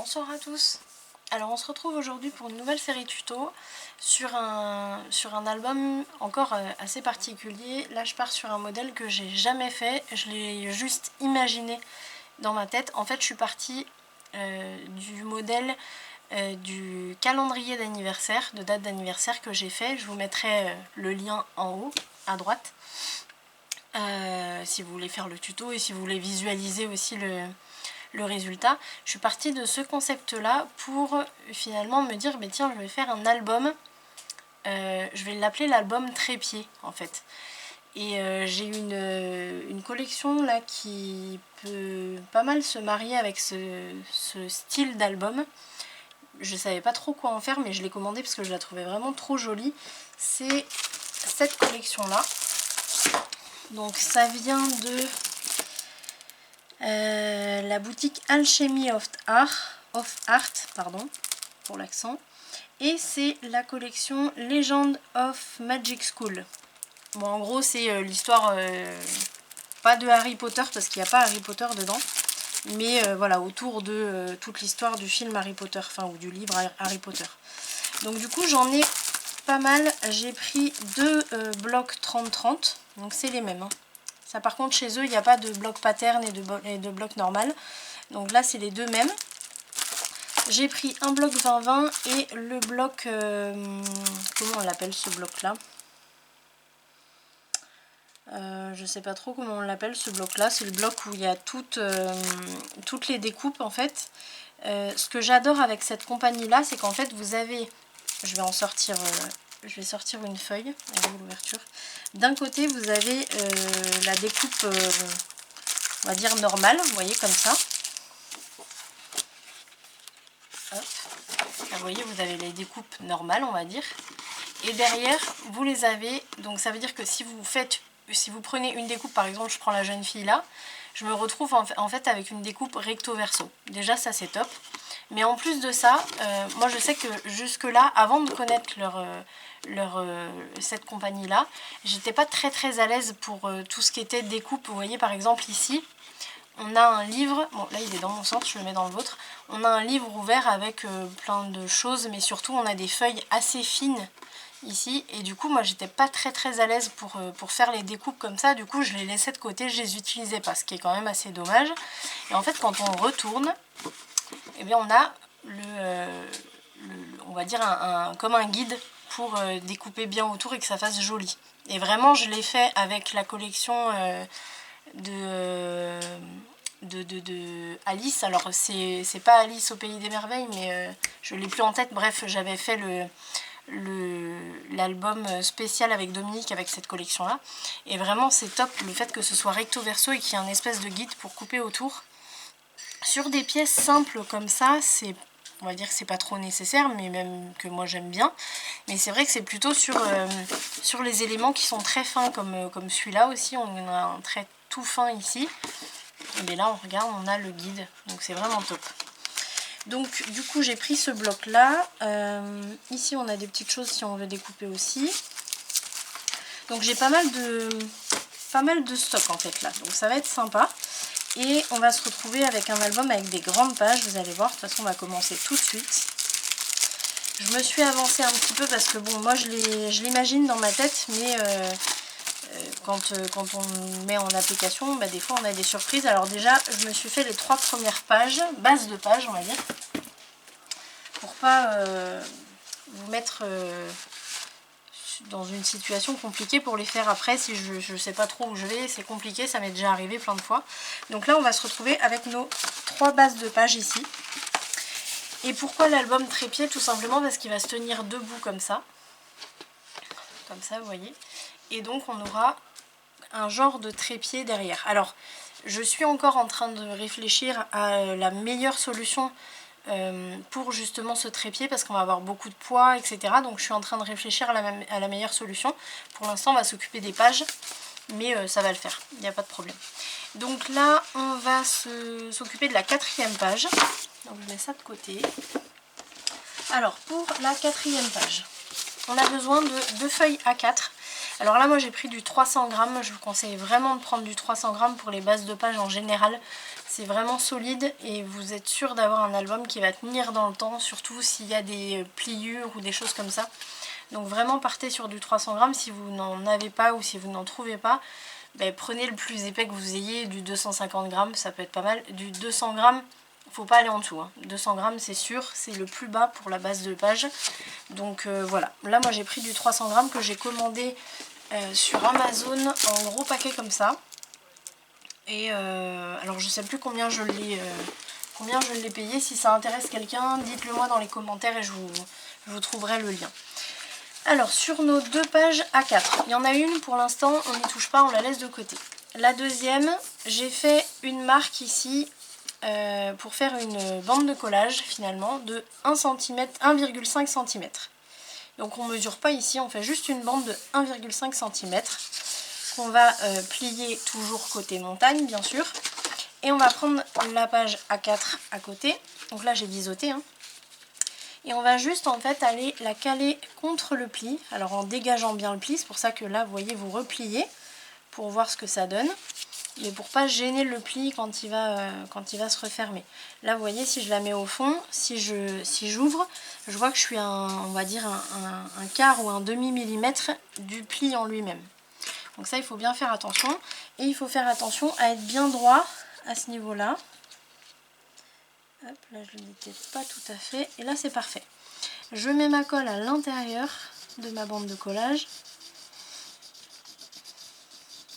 Bonsoir à tous. Alors on se retrouve aujourd'hui pour une nouvelle série tuto sur un album encore assez particulier. Là je pars sur un modèle que j'ai jamais fait, je l'ai juste imaginé dans ma tête. En fait je suis partie du modèle du calendrier d'anniversaire, de date d'anniversaire que j'ai fait. Je vous mettrai le lien en haut à droite si vous voulez faire le tuto et si vous voulez visualiser aussi le résultat. Je suis partie de ce concept là pour finalement me dire mais tiens je vais faire un album, je vais l'appeler l'album trépied en fait, et j'ai une collection là qui peut pas mal se marier avec ce style d'album. Je savais pas trop quoi en faire mais je l'ai commandé parce que je la trouvais vraiment trop jolie. C'est cette collection là, donc ça vient de la boutique Alchemy of Art, pardon pour l'accent, et c'est la collection Legend of Magic School. Bon, en gros c'est l'histoire pas de Harry Potter parce qu'il n'y a pas Harry Potter dedans, mais voilà, autour de toute l'histoire du film Harry Potter, enfin ou du livre Harry Potter. Donc du coup j'en ai pas mal, j'ai pris deux blocs 30-30, donc c'est les mêmes hein. Ça par contre chez eux il n'y a pas de bloc pattern et de bloc normal. Donc là c'est les deux mêmes. J'ai pris un bloc 20-20 et le bloc... comment on l'appelle ce bloc là, je sais pas trop comment on l'appelle ce bloc là. C'est le bloc où il y a toutes les découpes en fait. Ce que j'adore avec cette compagnie là c'est qu'en fait vous avez... Je vais en sortir... je vais sortir une feuille avec l'ouverture. D'un côté vous avez la découpe on va dire normale, vous voyez comme ça. Hop. Là, vous voyez vous avez les découpes normales on va dire. Et derrière vous les avez, donc ça veut dire que si vous prenez une découpe, par exemple je prends la jeune fille là, je me retrouve en fait avec une découpe recto verso. Déjà ça c'est top. Mais en plus de ça, moi je sais que jusque là, avant de connaître cette compagnie là, j'étais pas très à l'aise pour tout ce qui était découpe. Vous voyez par exemple ici, on a un livre, bon là il est dans mon sens, je le mets dans le vôtre, on a un livre ouvert avec plein de choses, mais surtout on a des feuilles assez fines ici, et du coup moi j'étais pas très à l'aise pour faire les découpes comme ça. Du coup je les laissais de côté, je les utilisais pas, ce qui est quand même assez dommage. Et en fait quand on retourne, eh bien on a on va dire comme un guide pour découper bien autour et que ça fasse joli. Et vraiment je l'ai fait avec la collection de Alice. Alors c'est pas Alice au pays des merveilles, mais je l'ai plus en tête. Bref, j'avais fait l'album spécial avec Dominique avec cette collection là, et vraiment c'est top le fait que ce soit recto verso et qu'il y ait un espèce de guide pour couper autour. Sur des pièces simples comme ça, on va dire que c'est pas trop nécessaire, mais même que moi j'aime bien. Mais c'est vrai que c'est plutôt sur les éléments qui sont très fins, comme celui-là aussi. On a un trait tout fin ici. Mais là, on regarde, on a le guide. Donc c'est vraiment top. Donc du coup, j'ai pris ce bloc-là. Ici, on a des petites choses si on veut découper aussi. Donc j'ai pas mal de stock en fait là. Donc ça va être sympa. Et on va se retrouver avec un album avec des grandes pages, vous allez voir. De toute façon on va commencer tout de suite. Je me suis avancée un petit peu parce que bon, moi je l'imagine dans ma tête, mais quand on met en application, bah, des fois on a des surprises. Alors déjà je me suis fait les 3 premières pages, base de pages on va dire, pour pas vous mettre dans une situation compliquée pour les faire après. Si je sais pas trop où je vais, c'est compliqué, ça m'est déjà arrivé plein de fois. Donc là on va se retrouver avec nos 3 bases de pages ici. Et pourquoi l'album trépied? Tout simplement parce qu'il va se tenir debout comme ça, vous voyez, et donc on aura un genre de trépied derrière. Alors je suis encore en train de réfléchir à la meilleure solution pour justement ce trépied, parce qu'on va avoir beaucoup de poids, etc. Donc je suis en train de réfléchir à la meilleure solution. Pour l'instant on va s'occuper des pages, mais ça va le faire, il n'y a pas de problème. Donc là on va s'occuper de la 4e page. Donc je mets ça de côté. Alors pour la 4e page, on a besoin de 2 feuilles A4. Alors là moi j'ai pris du 300 grammes, je vous conseille vraiment de prendre du 300 grammes pour les bases de page en général. C'est vraiment solide et vous êtes sûr d'avoir un album qui va tenir dans le temps, surtout s'il y a des pliures ou des choses comme ça. Donc vraiment partez sur du 300 grammes si vous n'en avez pas ou si vous n'en trouvez pas. Ben, prenez le plus épais que vous ayez, du 250 grammes, ça peut être pas mal. Du 200 grammes, faut pas aller en dessous. 200 grammes c'est sûr, c'est le plus bas pour la base de page. Donc voilà, là moi j'ai pris du 300 grammes que j'ai commandé sur Amazon en gros paquet comme ça. Et alors je sais plus combien je l'ai payé. Si ça intéresse quelqu'un, dites-le moi dans les commentaires et je vous trouverai le lien. Alors sur nos deux pages A4, il y en a une pour l'instant, on n'y touche pas, on la laisse de côté. La deuxième, j'ai fait une marque ici pour faire une bande de collage finalement de 1,5 cm. Donc on ne mesure pas ici, on fait juste une bande de 1,5 cm qu'on va plier toujours côté montagne bien sûr. Et on va prendre la page A4 à côté, donc là j'ai biseauté et on va juste en fait aller la caler contre le pli, alors en dégageant bien le pli, c'est pour ça que là vous voyez vous repliez pour voir ce que ça donne, mais pour pas gêner le pli quand il va se refermer. Là vous voyez si je la mets au fond, si j'ouvre, je vois que je suis on va dire un quart ou un demi millimètre du pli en lui-même. Donc ça il faut bien faire attention, et il faut faire attention à être bien droit à ce niveau-là. Hop, là je ne l'étais pas tout à fait, et là c'est parfait. Je mets ma colle à l'intérieur de ma bande de collage.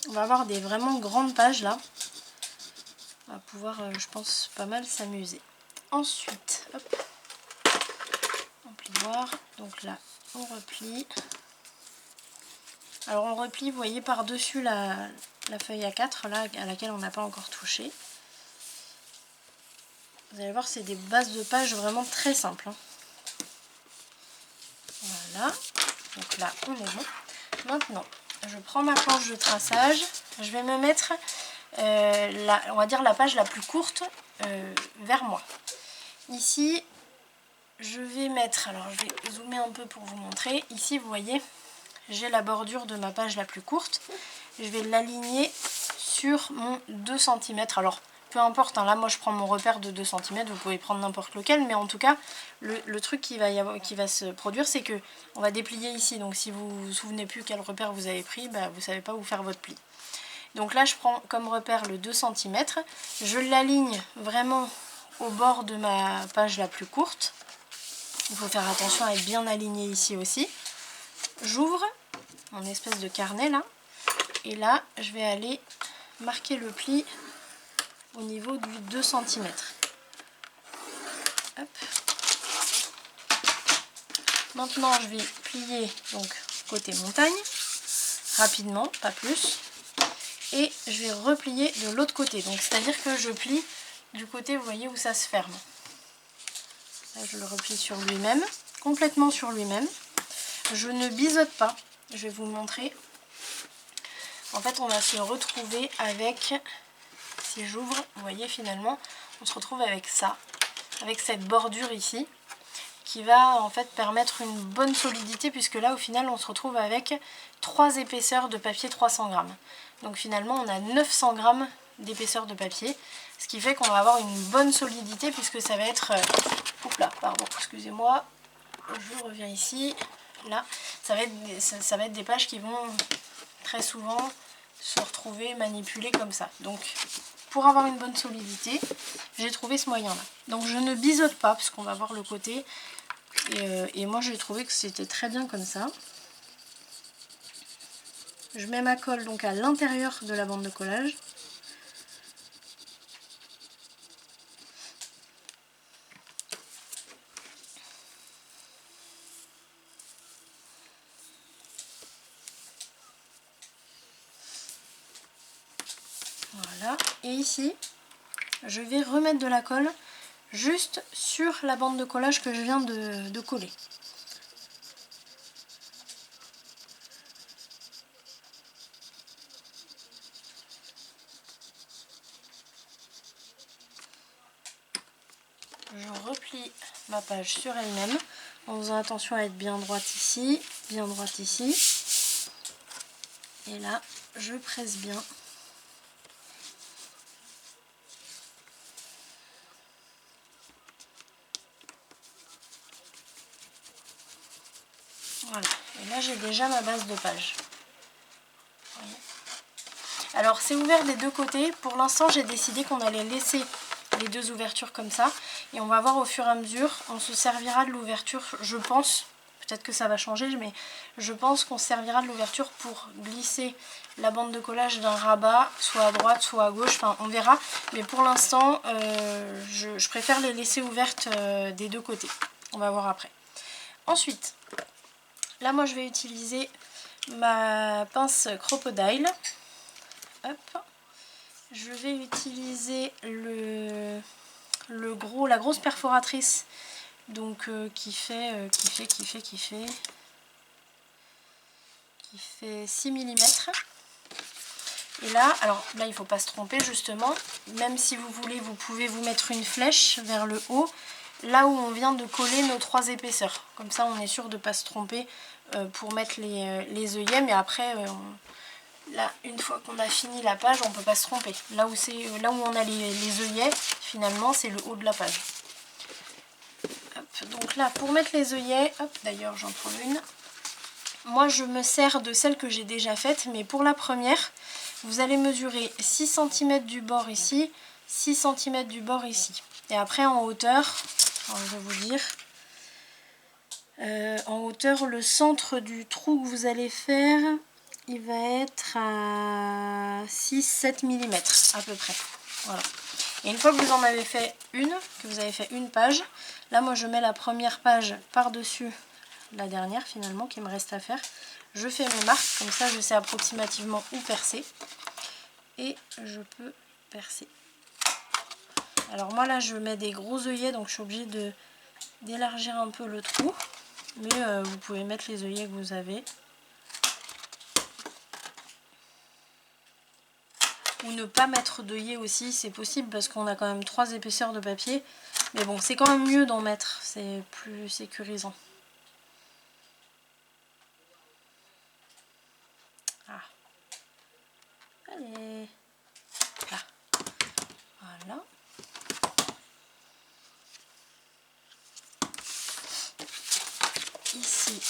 On va avoir des vraiment grandes pages là. On va pouvoir, je pense, pas mal s'amuser. Ensuite, hop, on plioir. Donc là, on replie. Alors on replie, vous voyez, par-dessus la feuille A4 là, à laquelle on n'a pas encore touché. Vous allez voir, c'est des bases de page vraiment très simples. Voilà, donc là on est bon. Maintenant, je prends ma planche de traçage. Je vais me mettre, on va dire la page la plus courte vers moi. Ici, je vais mettre, alors je vais zoomer un peu pour vous montrer. Ici, vous voyez, j'ai la bordure de ma page la plus courte. Je vais l'aligner sur mon 2 cm. Alors, peu importe, là moi je prends mon repère de 2 cm, vous pouvez prendre n'importe lequel, mais en tout cas, le truc qui va se produire, c'est que on va déplier ici. Donc si vous vous souvenez plus quel repère vous avez pris, bah, vous savez pas où faire votre pli. Donc là, je prends comme repère le 2 cm. Je l'aligne vraiment au bord de ma page la plus courte. Il faut faire attention à être bien aligné ici aussi. J'ouvre mon espèce de carnet là. Et là, je vais aller marquer le pli au niveau du 2 cm. Hop. Maintenant, je vais plier donc côté montagne, rapidement, pas plus. Et je vais replier de l'autre côté. Donc c'est-à-dire que je plie du côté, vous voyez, où ça se ferme. Là, je le replie sur lui-même, complètement sur lui-même. Je ne biseaute pas. Je vais vous montrer. En fait, on va se retrouver avec, si j'ouvre, vous voyez, finalement, on se retrouve avec ça, avec cette bordure ici, qui va en fait permettre une bonne solidité, puisque là, au final, on se retrouve avec 3 épaisseurs de papier 300 grammes. Donc finalement, on a 900 grammes d'épaisseur de papier, ce qui fait qu'on va avoir une bonne solidité, puisque ça va être... Oups là, pardon, excusez-moi, je reviens ici. Là, ça va être des pages qui vont très souvent se retrouver manipulées comme ça. Donc, pour avoir une bonne solidité, j'ai trouvé ce moyen-là. Donc, je ne biseaute pas, parce qu'on va voir le côté. Et moi, j'ai trouvé que c'était très bien comme ça. Je mets ma colle donc à l'intérieur de la bande de collage. Voilà. Et ici, je vais remettre de la colle juste sur la bande de collage que je viens de coller. Je replie ma page sur elle-même en faisant attention à être bien droite ici, bien droite ici. Et là, je presse bien. Voilà, et là j'ai déjà ma base de page. Voyez. Alors c'est ouvert des deux côtés. Pour l'instant j'ai décidé qu'on allait laisser les deux ouvertures comme ça. Et on va voir au fur et à mesure, on se servira de l'ouverture, je pense. Peut-être que ça va changer, mais je pense qu'on servira de l'ouverture pour glisser la bande de collage d'un rabat, soit à droite, soit à gauche, enfin on verra. Mais pour l'instant, je préfère les laisser ouvertes des deux côtés. On va voir après. Ensuite, là moi je vais utiliser ma pince Crocodile. Hop. Je vais utiliser la grosse perforatrice, donc qui fait 6 mm. Et là, alors là il ne faut pas se tromper justement, même si vous voulez, vous pouvez vous mettre une flèche vers le haut, là où on vient de coller nos 3 épaisseurs. Comme ça on est sûr de ne pas se tromper pour mettre les œillets, mais après, là, une fois qu'on a fini la page, on ne peut pas se tromper. Là où on a les œillets, finalement, c'est le haut de la page. Hop, donc là, pour mettre les œillets, hop, d'ailleurs j'en prends une. Moi je me sers de celle que j'ai déjà faite, mais pour la première, vous allez mesurer 6 cm du bord ici, 6 cm du bord ici. Et après en hauteur, je vais vous dire, en hauteur, le centre du trou que vous allez faire, il va être à 6-7 mm à peu près. Voilà. Et une fois que vous en avez fait une page, là moi je mets la première page par-dessus la dernière finalement qui me reste à faire. Je fais mes marques, comme ça je sais approximativement où percer. Et je peux percer. Alors moi là je mets des gros œillets, donc je suis obligée d'élargir un peu le trou. Mais vous pouvez mettre les œillets que vous avez. Ou ne pas mettre d'œillets aussi, c'est possible parce qu'on a quand même 3 épaisseurs de papier. Mais bon, c'est quand même mieux d'en mettre, c'est plus sécurisant. Ah. Allez. Là. Voilà. Ici.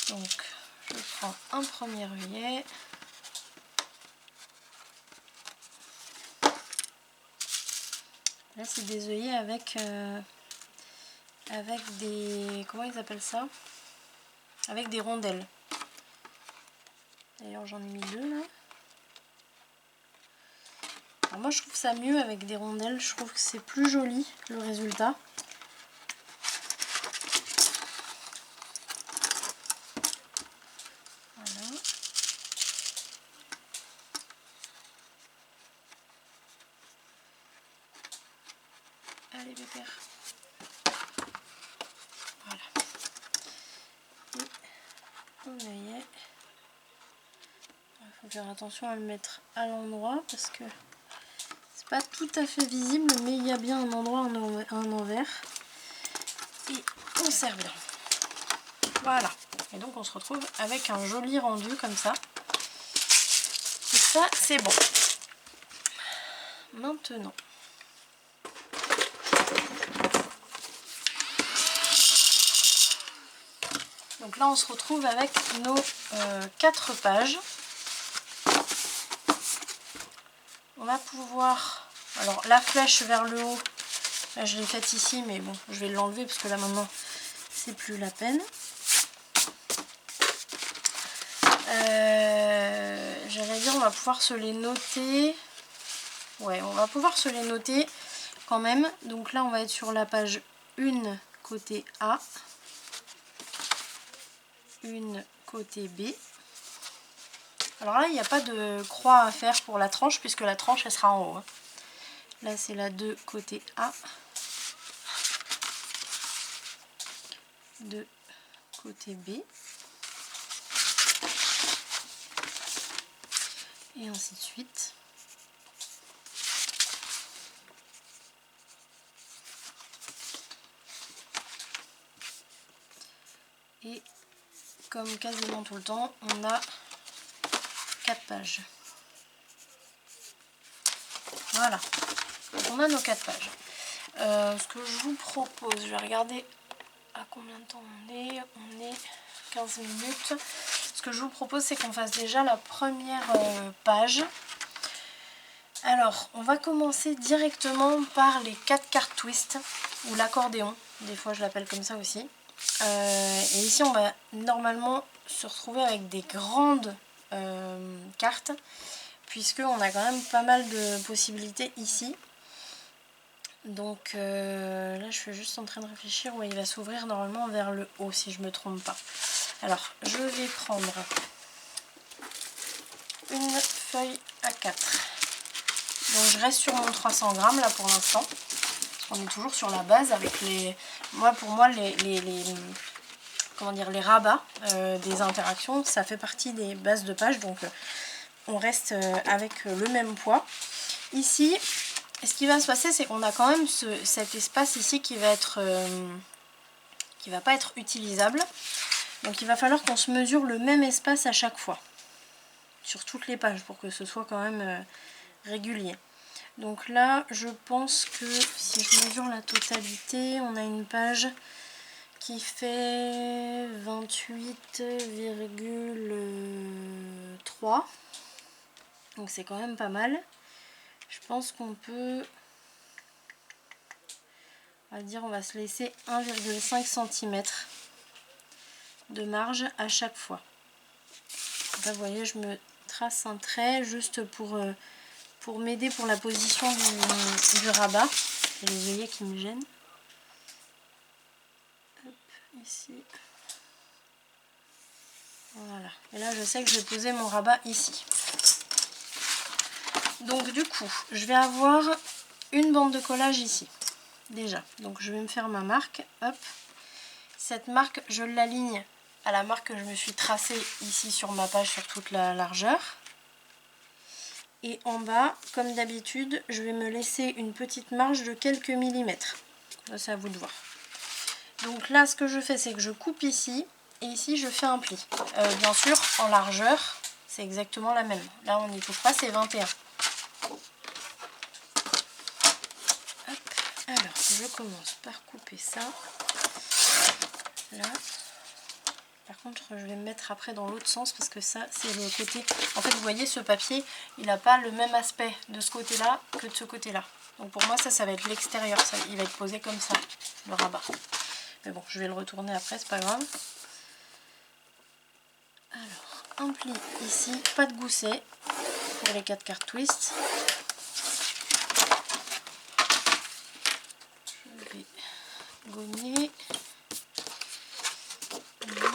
Donc, je prends un premier œillet. Là, c'est des œillets avec des... Comment ils appellent ça? Avec des rondelles. D'ailleurs, j'en ai mis 2 là. Alors moi, je trouve ça mieux avec des rondelles. Je trouve que c'est plus joli, le résultat. Voilà. Allez, pépère. Voilà. Et on œillet. Il faut faire attention à le mettre à l'endroit parce que c'est pas tout à fait visible, mais il y a bien un endroit, un envers. Et on serre bien. Voilà. Et donc on se retrouve avec un joli rendu comme ça. Et ça, c'est bon. Maintenant. Donc là, on se retrouve avec nos 4 pages. On va pouvoir... Alors, la flèche vers le haut, là, je l'ai faite ici, mais bon, je vais l'enlever parce que là, maintenant, c'est plus la peine. J'allais dire, on va pouvoir se les noter. Ouais, on va pouvoir se les noter quand même. Donc là, on va être sur la page 1 côté A. 1 côté B. Alors là, il n'y a pas de croix à faire pour la tranche, puisque la tranche, elle sera en haut. Là, c'est la 2 côté A. 2 côté B. Et ainsi de suite. Et comme quasiment tout le temps, on a 4 pages. Voilà, on a nos 4 pages. Ce que je vous propose, je vais regarder à combien de temps on est. On est 15 minutes. Ce que je vous propose, c'est qu'on fasse déjà la première page. Alors, on va commencer directement par les 4 cartes twist, ou l'accordéon, des fois je l'appelle comme ça aussi. Et ici, on va normalement se retrouver avec des grandes cartes, puisqu'on a quand même pas mal de possibilités ici. Donc là, je suis juste en train de réfléchir. Ouais, il va s'ouvrir normalement vers le haut, si je ne me trompe pas. Alors, je vais prendre une feuille A4. Donc je reste sur mon 300 grammes là pour l'instant. On est toujours sur la base avec les... Pour moi, comment dire, les rabats des interactions, ça fait partie des bases de page. Donc on reste avec le même poids. Ici, ce qui va se passer, c'est qu'on a quand même cet espace ici qui va pas être utilisable. Donc il va falloir qu'on se mesure le même espace à chaque fois. Sur toutes les pages pour que ce soit quand même régulier. Donc là, je pense que si je mesure la totalité, on a une page qui fait 28,3. Donc c'est quand même pas mal. Je pense qu'on peut... On va dire, on va se laisser 1,5 cm de marge à chaque fois. Là, vous voyez, je me trace un trait juste pour m'aider pour la position du rabat. C'est les œillets qui me gênent. Hop, ici. Voilà. Et là, je sais que je vais poser mon rabat ici. Donc, du coup, je vais avoir une bande de collage ici. Déjà. Donc, je vais me faire ma marque. Hop. Cette marque, je l'aligne à la marque que je me suis tracée ici sur ma page sur toute la largeur. Et en bas, comme d'habitude, je vais me laisser une petite marge de quelques millimètres. Ça, c'est à vous de voir. Donc là, ce que je fais, c'est que je coupe ici. Et ici, je fais un pli. Bien sûr, en largeur, c'est exactement la même. Là, on n'y touche pas, c'est 21. Hop. Alors, je commence par couper ça. Là. Par contre, je vais me mettre après dans l'autre sens parce que ça, c'est le côté... En fait, vous voyez, ce papier, il n'a pas le même aspect de ce côté-là que de ce côté-là. Donc pour moi, ça va être l'extérieur. Il va être posé comme ça, le rabat. Mais bon, je vais le retourner après, c'est pas grave. Alors, un pli ici, pas de gousset pour les 4 cartes twist. Je vais gommer,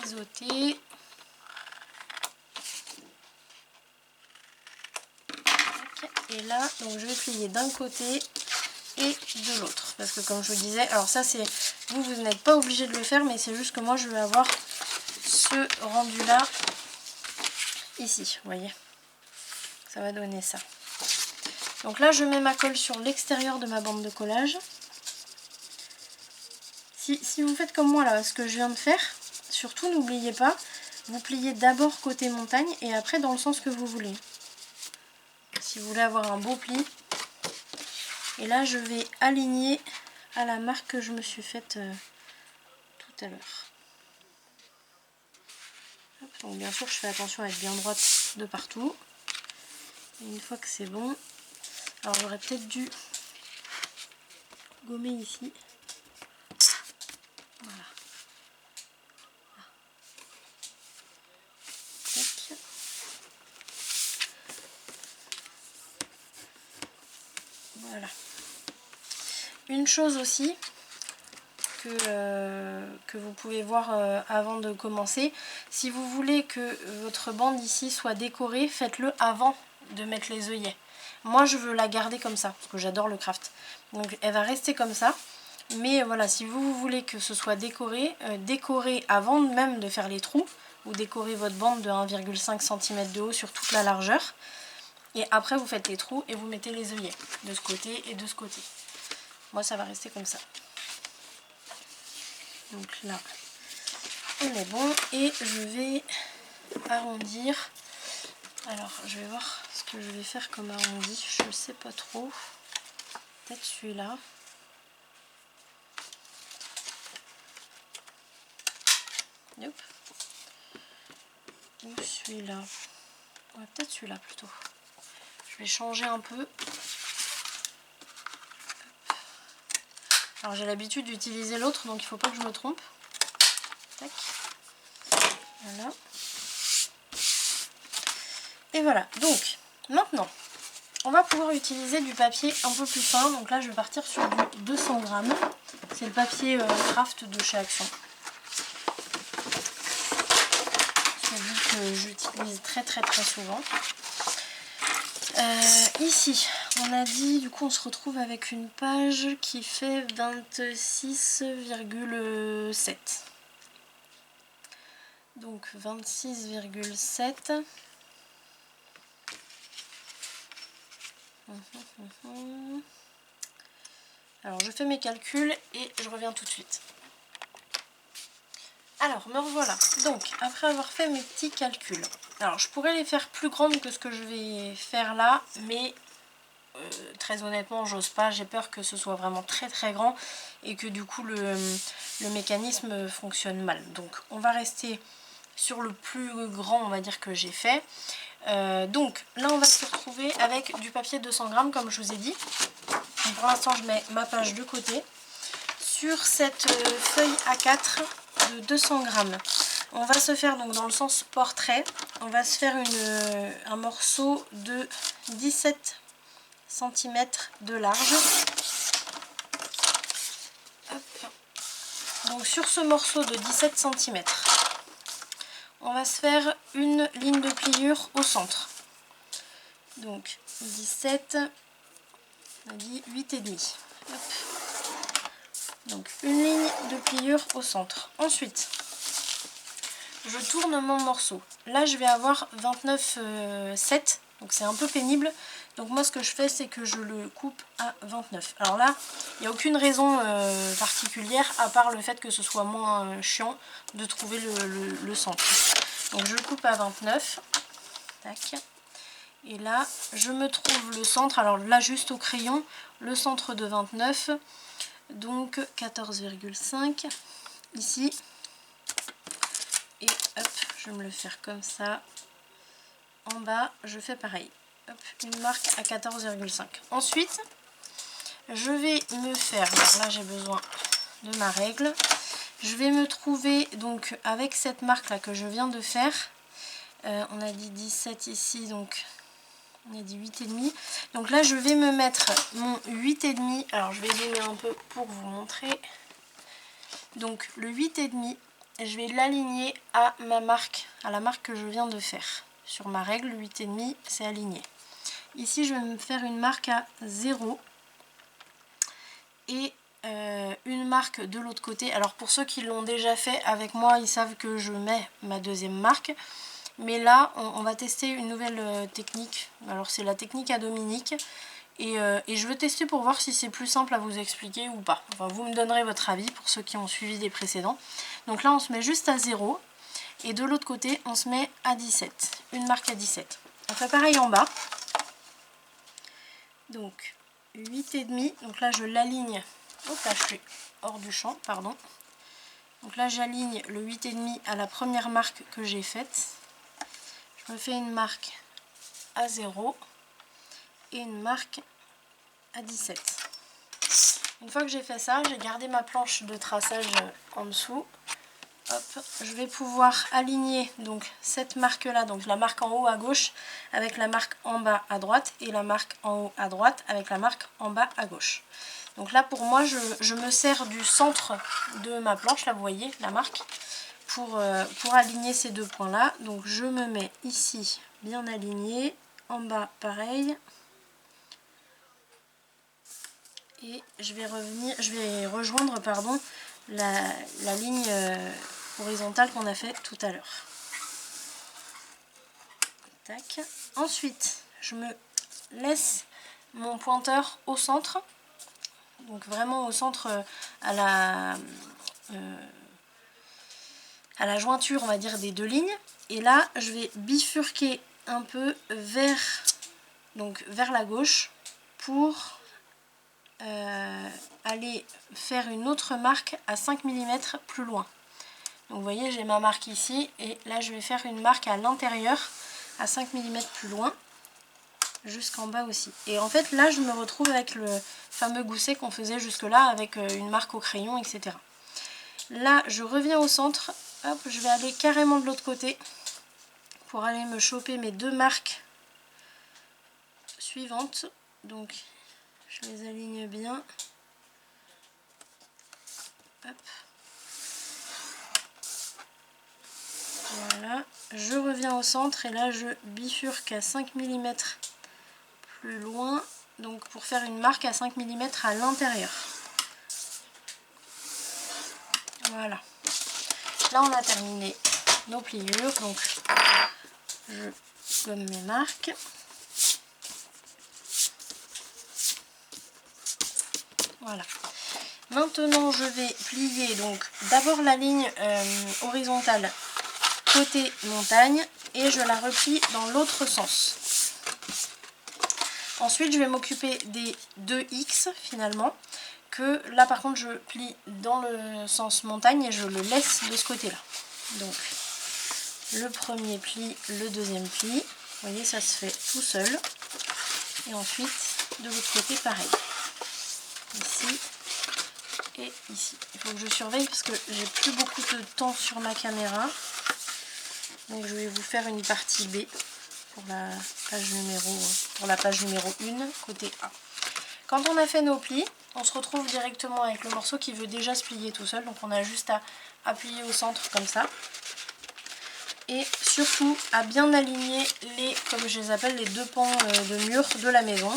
biseauter. Et là, donc je vais plier d'un côté et de l'autre. Parce que comme je vous disais, alors ça c'est... Vous n'êtes pas obligé de le faire, mais c'est juste que moi je vais avoir ce rendu-là ici, vous voyez. Ça va donner ça. Donc là, je mets ma colle sur l'extérieur de ma bande de collage. Si vous faites comme moi là, ce que je viens de faire, surtout n'oubliez pas, vous pliez d'abord côté montagne et après dans le sens que vous voulez. Si vous voulez avoir un beau pli. Et là, je vais aligner à la marque que je me suis faite tout à l'heure. Donc bien sûr, je fais attention à être bien droite de partout. Et une fois que c'est bon, alors j'aurais peut-être dû gommer ici. Voilà. Tac. Voilà. Une chose aussi que vous pouvez voir avant de commencer, si vous voulez que votre bande ici soit décorée, faites-le avant de mettre les œillets. Moi je veux la garder comme ça, parce que j'adore le craft. Donc elle va rester comme ça. Mais voilà, si vous voulez que ce soit décoré, décorez avant même de faire les trous. Vous décorez votre bande de 1,5 cm de haut sur toute la largeur. Et après vous faites les trous et vous mettez les œillets de ce côté et de ce côté. Moi ça va rester comme ça. Donc là, on est bon. Et je vais arrondir. Alors je vais voir ce que je vais faire comme arrondi, je ne sais pas trop. Peut-être celui-là. Hop. Ou celui-là. Ouais, peut-être celui-là plutôt. Je vais changer un peu. Alors j'ai l'habitude d'utiliser l'autre, donc il ne faut pas que je me trompe. Tac. Voilà. Et voilà. Donc maintenant, on va pouvoir utiliser du papier un peu plus fin. Donc là je vais partir sur du 200 grammes. C'est le papier craft de chez Action. Celui que j'utilise très souvent. Ici, on a dit, du coup on se retrouve avec une page qui fait 26,7. Donc 26,7. Alors je fais mes calculs et je reviens tout de suite. Alors me revoilà. Donc après avoir fait mes petits calculs, alors je pourrais les faire plus grandes que ce que je vais faire là, mais très honnêtement j'ose pas, j'ai peur que ce soit vraiment très grand et que du coup le mécanisme fonctionne mal. Donc on va rester sur le plus grand, on va dire, que j'ai fait. Donc là on va se retrouver avec du papier 200 grammes comme je vous ai dit. Donc, pour l'instant je mets ma page de côté. Sur cette feuille A4 de 200 grammes, on va se faire donc dans le sens portrait, on va se faire un morceau de 17 cm de large. Hop. Donc sur ce morceau de 17 cm, on va se faire une ligne de pliure au centre. Donc 17, on a dit 8,5. Hop. Donc une ligne de pliure au centre. Ensuite, je tourne mon morceau. Là je vais avoir 29,7, donc c'est un peu pénible. Donc moi ce que je fais, c'est que je le coupe à 29. Alors là, il n'y a aucune raison particulière à part le fait que ce soit moins chiant de trouver le centre. Donc je le coupe à 29. Tac. Et là, je me trouve le centre. Alors là, juste au crayon, le centre de 29. Donc 14,5 ici. Et hop, je vais me le faire comme ça. En bas, je fais pareil. Hop, une marque à 14,5. Ensuite, je vais me faire, alors là j'ai besoin de ma règle. Je vais me trouver donc avec cette marque là que je viens de faire. On a dit 17 ici, donc on a dit 8,5. Donc là je vais me mettre mon 8,5. Alors je vais zoomer un peu pour vous montrer. Donc le 8,5, je vais l'aligner à ma marque, à la marque que je viens de faire. Sur ma règle, le 8,5 c'est aligné. Ici je vais me faire une marque à 0 et une marque de l'autre côté. Alors pour ceux qui l'ont déjà fait avec moi, ils savent que je mets ma deuxième marque. Mais là, on va tester une nouvelle technique. Alors c'est la technique à Dominique. Et je veux tester pour voir si c'est plus simple à vous expliquer ou pas. Enfin, vous me donnerez votre avis pour ceux qui ont suivi les précédents. Donc là, on se met juste à 0. Et de l'autre côté, on se met à 17. Une marque à 17. On fait pareil en bas. Donc 8,5. Donc là, je l'aligne. Hop là, je suis hors du champ, pardon. Donc là, j'aligne le 8,5 à la première marque que j'ai faite. Je me fais une marque à 0 et une marque à 17. Une fois que j'ai fait ça, j'ai gardé ma planche de traçage en dessous. Hop, je vais pouvoir aligner donc cette marque là, donc la marque en haut à gauche avec la marque en bas à droite et la marque en haut à droite avec la marque en bas à gauche. Donc là pour moi je me sers du centre de ma planche, là vous voyez la marque, pour aligner ces deux points là. Donc je me mets ici bien aligné, en bas pareil. Et je vais rejoindre pardon, la ligne horizontale qu'on a fait tout à l'heure. Tac. Ensuite, je me laisse mon pointeur au centre. Donc vraiment au centre à à la jointure, on va dire, des deux lignes. Et là, je vais bifurquer un peu vers la gauche pour aller faire une autre marque à 5 mm plus loin. Donc vous voyez, j'ai ma marque ici et là je vais faire une marque à l'intérieur à 5 mm plus loin, jusqu'en bas aussi. Et en fait là je me retrouve avec le fameux gousset qu'on faisait jusque là avec une marque au crayon, etc. Là je reviens au centre, hop, je vais aller carrément de l'autre côté pour aller me choper mes deux marques suivantes. Donc je les aligne bien. Hop. Voilà, je reviens au centre et là je bifurque à 5 mm plus loin, donc pour faire une marque à 5 mm à l'intérieur. Voilà. Là on a terminé nos pliures, donc je gomme mes marques. Voilà. Maintenant je vais plier donc d'abord la ligne horizontale côté montagne et je la replie dans l'autre sens. Ensuite je vais m'occuper des deux X finalement, que là par contre je plie dans le sens montagne et je le laisse de ce côté là. Donc le premier pli, le deuxième pli, vous voyez ça se fait tout seul. Et ensuite de l'autre côté pareil, ici et ici. Il faut que je surveille parce que j'ai plus beaucoup de temps sur ma caméra. Donc je vais vous faire une partie B pour la page numéro 1, côté A. Quand on a fait nos plis, on se retrouve directement avec le morceau qui veut déjà se plier tout seul. Donc on a juste à appuyer au centre comme ça. Et surtout à bien aligner comme je les appelle, les deux pans de mur de la maison.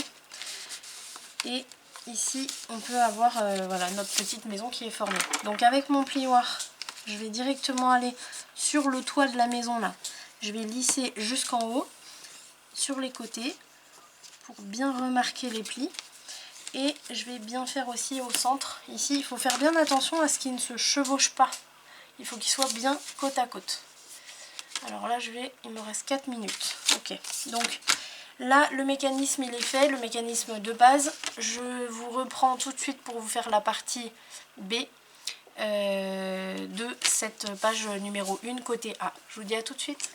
Et ici on peut avoir voilà, notre petite maison qui est formée. Donc avec mon plioir, je vais directement aller sur le toit de la maison là. Je vais lisser jusqu'en haut, sur les côtés, pour bien remarquer les plis. Et je vais bien faire aussi au centre. Ici, il faut faire bien attention à ce qu'il ne se chevauche pas. Il faut qu'il soit bien côte à côte. Alors là, il me reste 4 minutes. Ok, donc là, le mécanisme il est fait, le mécanisme de base. Je vous reprends tout de suite pour vous faire la partie B de cette page numéro 1 côté A. Je vous dis à tout de suite.